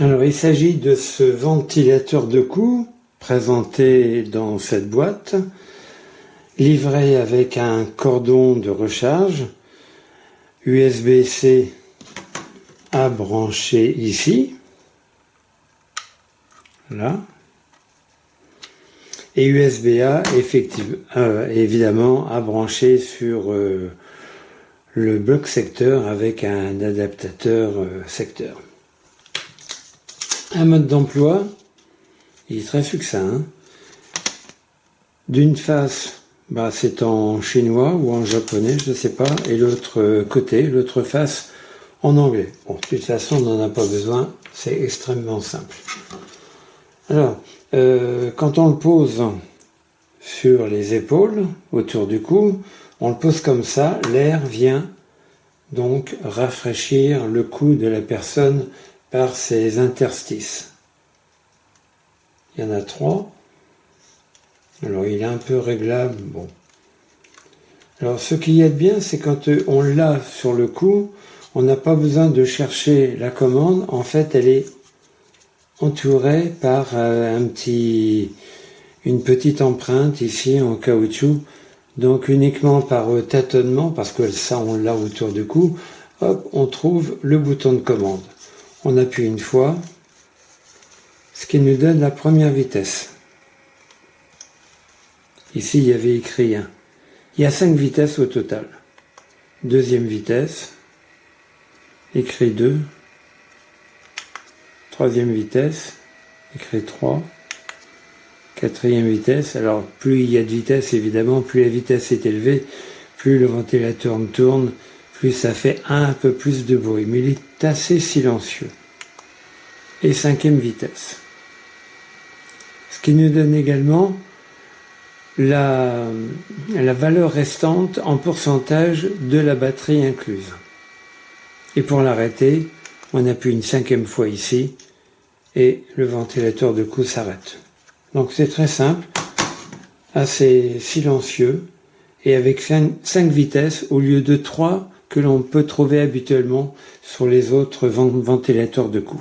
Alors, il s'agit de ce ventilateur de cou présenté dans cette boîte, livré avec un cordon de recharge USB-C à brancher ici, là, et USB-A évidemment à brancher sur le bloc secteur avec un adaptateur secteur. Un mode d'emploi, il est très succinct. Hein. D'une face, c'est en chinois ou en japonais, je ne sais pas, et l'autre côté, l'autre face, en anglais. Bon, de toute façon, on n'en a pas besoin, c'est extrêmement simple. Alors, quand on le pose sur les épaules, autour du cou, on le pose comme ça, l'air vient donc rafraîchir le cou de la personne par ses interstices. Il y en a 3. Alors il est un peu réglable, bon. Alors ce qu'il y a de bien, c'est quand on l'a sur le cou, on n'a pas besoin de chercher la commande. En fait, elle est entourée par une petite empreinte ici en caoutchouc. Donc uniquement par tâtonnement, parce que ça on l'a autour du cou, hop, on trouve le bouton de commande. On appuie une fois, ce qui nous donne la première vitesse. Ici, il y avait écrit 1. Il y a 5 vitesses au total. Deuxième vitesse, écrit 2. Troisième vitesse, écrit 3. Quatrième vitesse, alors plus il y a de vitesse, évidemment, plus la vitesse est élevée, plus le ventilateur tourne, plus ça fait un peu plus de bruit, mais il est assez silencieux. Et cinquième vitesse. Ce qui nous donne également la valeur restante en pourcentage de la batterie incluse. Et pour l'arrêter, on appuie une 5e fois ici, et le ventilateur de cou s'arrête. Donc c'est très simple, assez silencieux, et avec 5 vitesses au lieu de 3 que l'on peut trouver habituellement sur les autres ventilateurs de cou.